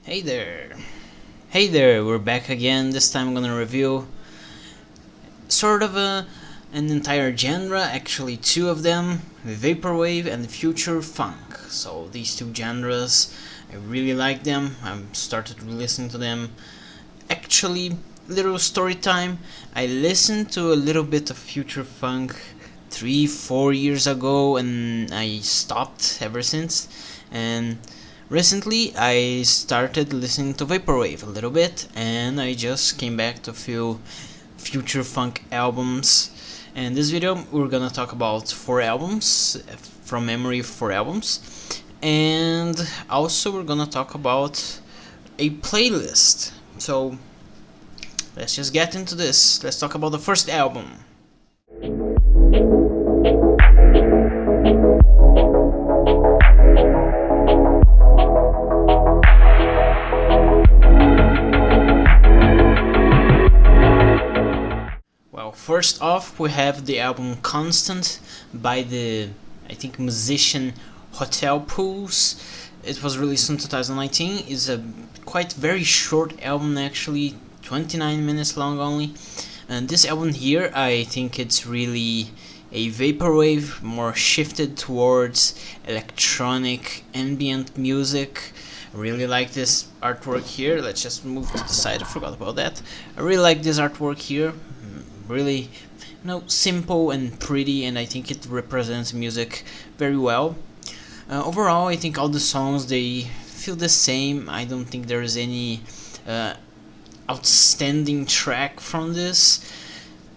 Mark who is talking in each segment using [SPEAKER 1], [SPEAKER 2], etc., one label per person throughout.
[SPEAKER 1] Hey there! Hey there, we're back again. This time I'm gonna review sort of an entire genre, actually two of them, Vaporwave and Future Funk. So these two genres, I really like them. I've started listening to them. Actually, little story time, I listened to a little bit of Future Funk 3-4 years ago and I stopped ever since. And recently I started listening to Vaporwave a little bit, and I just came back to a few Future Funk albums. And this video we're gonna talk about 4 albums, from memory 4 albums, and also we're gonna talk about a playlist. So let's just get into this. Let's talk about the first album. First off, we have the album Constant by the, I think, musician Hotel Pools. It was released in 2019. It's a quite very short album, actually, 29 minutes long only. And this album here, I think it's really a vaporwave, more shifted towards electronic ambient music. I really like this artwork here. Let's just move to the side. I forgot about that. I really like this artwork here. Really, simple and pretty, and I think it represents music very well. Overall, I think all the songs, they feel the same. I don't think there is any outstanding track from this.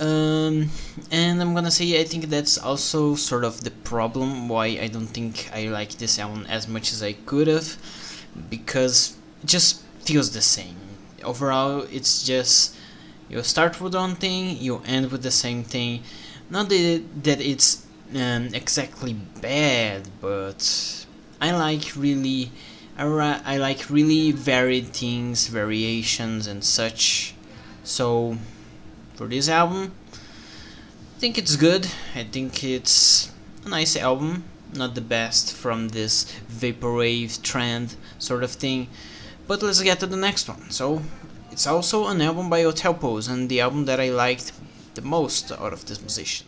[SPEAKER 1] And I'm gonna say I think that's also sort of the problem why I don't think I like this album as much as I could have, because it just feels the same. Overall, it's just you start with one thing, you end with the same thing. Not that it's exactly bad, but I like really varied things, variations and such. So for this album, I think it's good. I think it's a nice album. Not the best from this vaporwave trend sort of thing. But let's get to the next one. So it's also an album by Hotel Pools, and the album that I liked the most out of this musician.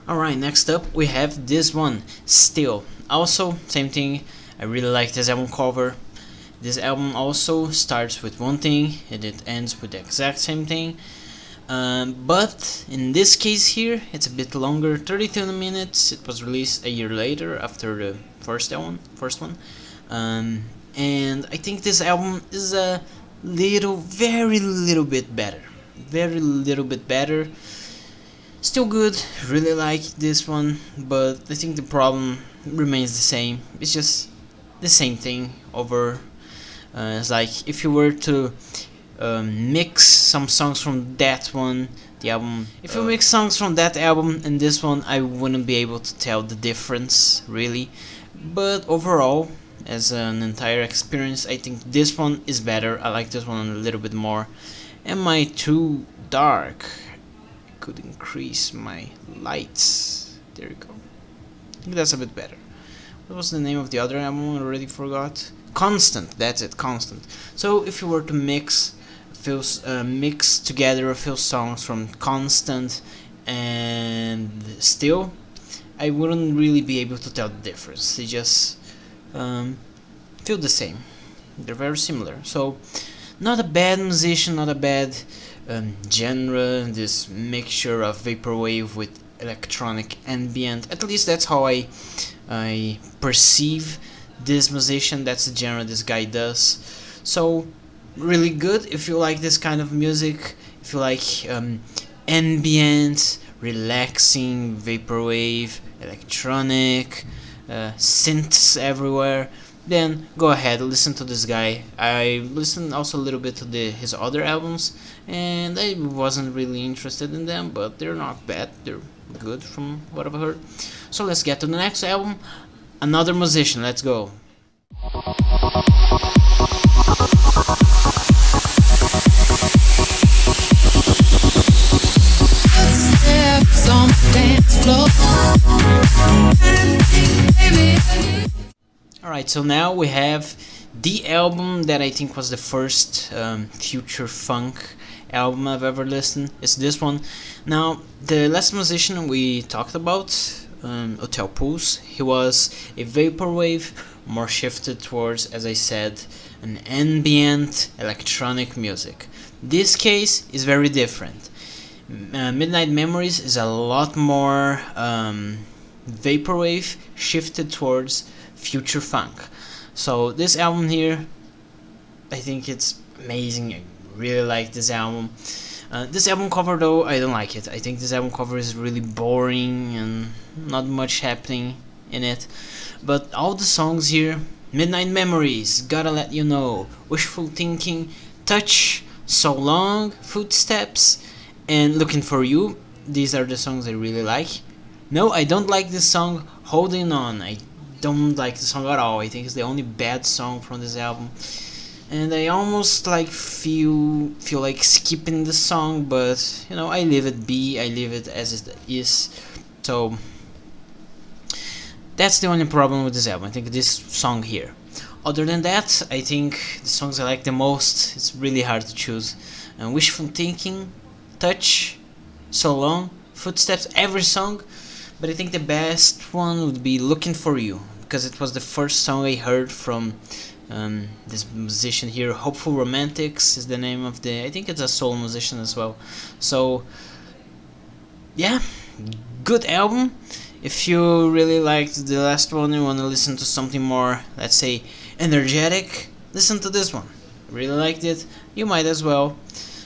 [SPEAKER 1] Alright, next up we have this one, Still. Also, same thing, I really like this album cover. This album also starts with one thing and it ends with the exact same thing. But in this case here, it's a bit longer, 32 minutes. It was released a year later after the first one. And I think this album is a very little bit better. Still good, really like this one, but I think the problem remains the same. It's just the same thing over. It's like if you were to mix some songs from that one, the album. If you mix songs from that album and this one, I wouldn't be able to tell the difference really. But overall, as an entire experience, I think this one is better. I like this one a little bit more. Am I too dark? I could increase my lights. There you go. I think that's a bit better. What was the name of the other album? I already forgot. Constant. That's it. Constant. So if you were to mix together a few songs from Constant and Still, I wouldn't really be able to tell the difference. They just feel the same. They're very similar. So not a bad musician, not a bad genre, this mixture of vaporwave with electronic ambient. At least that's how I perceive this musician. That's the genre this guy does. So really good if you like this kind of music, if you like ambient, relaxing, vaporwave, electronic, synths everywhere, then go ahead, listen to this guy. I listened also a little bit to his other albums, and I wasn't really interested in them, but they're not bad, they're good from what I've heard. So let's get to the next album, another musician, let's go. Alright, so now we have the album that I think was the first future funk album I've ever listened. It's this one. Now, the last musician we talked about, Hotel Pulse, he was a vaporwave, more shifted towards, as I said, an ambient electronic music. This case is very different. Midnight Memories is a lot more vaporwave, shifted towards future funk. So this album here, I think it's amazing. I really like this album. This album cover though, I don't like it. I think this album cover is really boring and not much happening in it. But all the songs here, Midnight Memories, Gotta Let You Know, Wishful Thinking, Touch, So Long, Footsteps, and Looking For You, these are the songs I really like. No, I don't like this song, Holding On. I don't like the song at all. I think it's the only bad song from this album. And I almost like feel like skipping the song, but you know, I leave it be, I leave it as it is. So that's the only problem with this album. I think this song here. Other than that, I think the songs I like the most, it's really hard to choose. Wishful Thinking, Touch, So Long, Footsteps, every song. But I think the best one would be Looking For You, because it was the first song I heard from this musician here. Hopeful Romantics is the name of the, I think it's a soul musician as well. So yeah, good album. If you really liked the last one, you want to listen to something more, let's say, energetic, listen to this one. Really liked it, you might as well.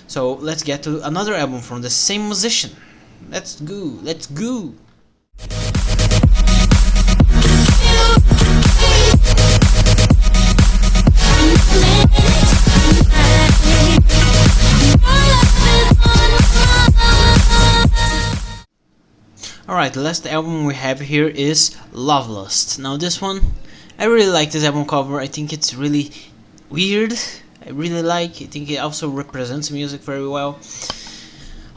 [SPEAKER 1] So let's get to another album from the same musician. Let's go. Alright, the last album we have here is Lovelust. Now this one, I really like this album cover. I think it's really weird. I think it also represents music very well.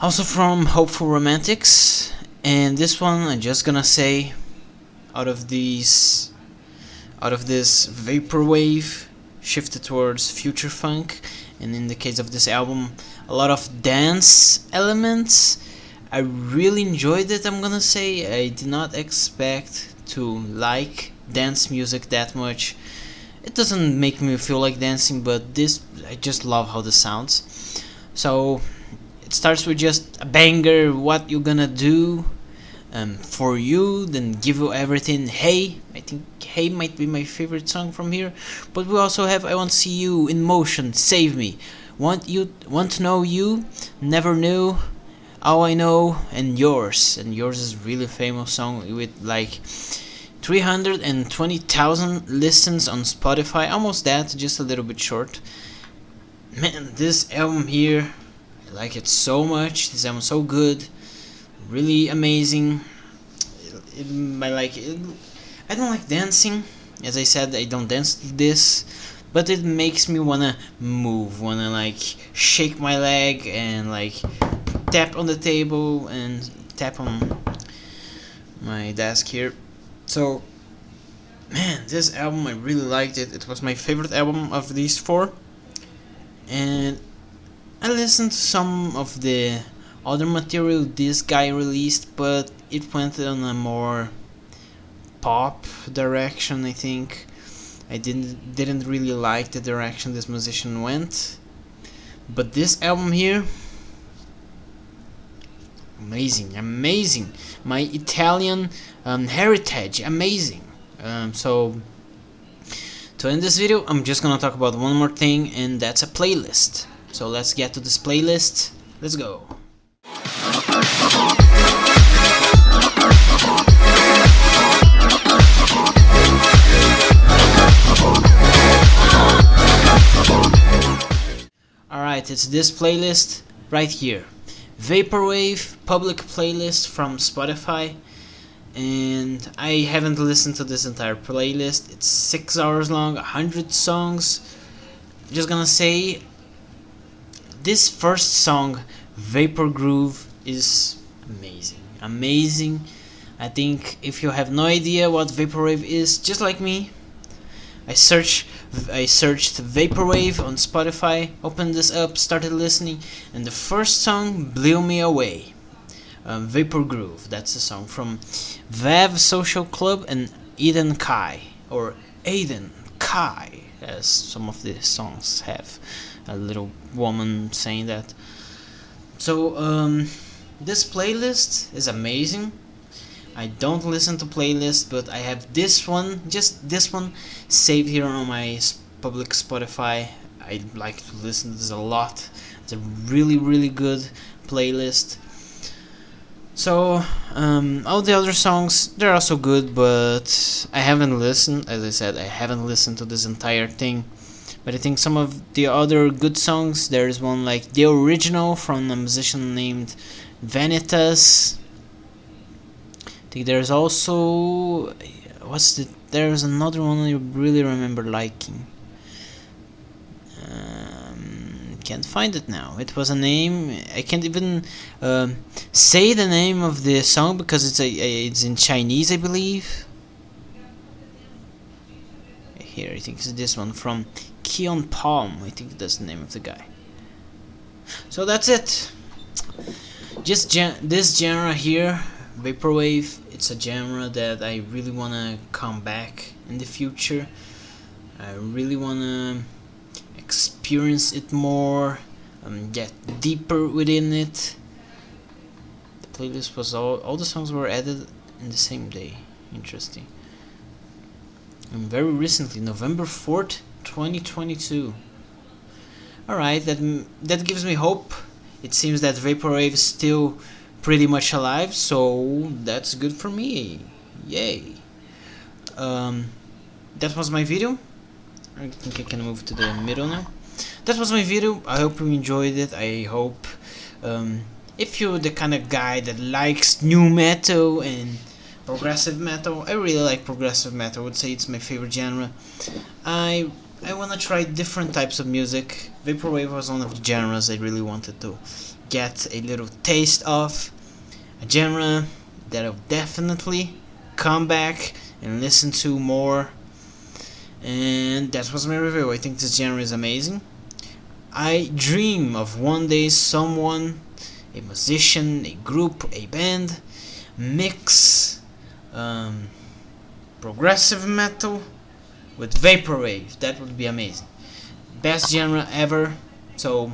[SPEAKER 1] Also from Hopeful Romantics. And this one, I'm just gonna say, out of this vaporwave, shifted towards future funk, and in the case of this album, a lot of dance elements. I really enjoyed it, I'm gonna say. I did not expect to like dance music that much. It doesn't make me feel like dancing, but this, I just love how this sounds. So it starts with just a banger, What You Gonna Do, For You, then Give You Everything, Hey. I think Hey might be my favorite song from here. But we also have I Want to See You, In Motion, Save Me, Want to Know You, Never Knew, All I Know, and Yours. And Yours is a really famous song with like 320,000 listens on Spotify. Almost that, just a little bit short. Man, this album here, I like it so much. This album is so good, really amazing. I don't like dancing. As I said, I don't dance to this, but it makes me wanna move, wanna like shake my leg and like tap on the table and tap on my desk here. So man, this album, I really liked it. It was my favorite album of these four. And I listened to some of the other material this guy released, but it went on a more pop direction, I think. I didn't really like the direction this musician went. But this album here, amazing. My Italian heritage, amazing. So to end this video, I'm just gonna talk about one more thing, and that's a playlist. So let's get to this playlist. Let's go. Alright, it's this playlist right here. Vaporwave public playlist from Spotify. And I haven't listened to this entire playlist. It's 6 hours long, 100 songs. Just gonna say, this first song, Vapor Groove, is amazing. I think if you have no idea what Vaporwave is, just like me, I searched Vaporwave on Spotify, opened this up, started listening, and the first song blew me away. Vapor Groove, that's the song from Vav Social Club and Eden Kai, or Aiden Kai, as some of the songs have a little woman saying that. So this playlist is amazing. I don't listen to playlists, but I have this one, just this one, saved here on my public Spotify. I like to listen to this a lot. It's a really good playlist. So all the other songs, they're also good, but I haven't listened. As I said, I haven't listened to this entire thing. But I think some of the other good songs, there's one like The Original from a musician named Vanitas. I think there's also, there's another one I really remember liking. Can't find it now. It was a name. I can't even say the name of the song because it's in Chinese, I believe. Here, I think it's this one from Keon Palm. I think that's the name of the guy. So that's it. Just this genre here, Vaporwave. It's a genre that I really wanna come back in the future. I really wanna experience it more, get deeper within it. The playlist was all the songs were added in the same day. Interesting. And very recently, November 4th, 2022. Alright, that gives me hope. It seems that Vaporwave is still pretty much alive, so that's good for me. Yay. That was my video. I think I can move to the middle now. That was my video. I hope you enjoyed it. I hope if you're the kind of guy that likes new metal and progressive metal, I really like progressive metal. I would say it's my favorite genre. I want to try different types of music. Vaporwave was one of the genres I really wanted to get a little taste of. A genre that I'll definitely come back and listen to more. And that was my review. I think this genre is amazing. I dream of one day someone, a musician, a group, a band, mix progressive metal with Vaporwave. That would be amazing. Best genre ever. So,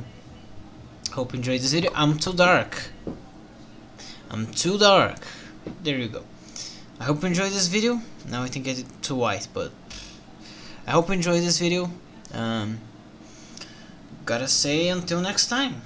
[SPEAKER 1] hope you enjoyed this video. I'm too dark. There you go. I hope you enjoyed this video. Now I think I did too white, but I hope you enjoyed this video. Gotta say until next time.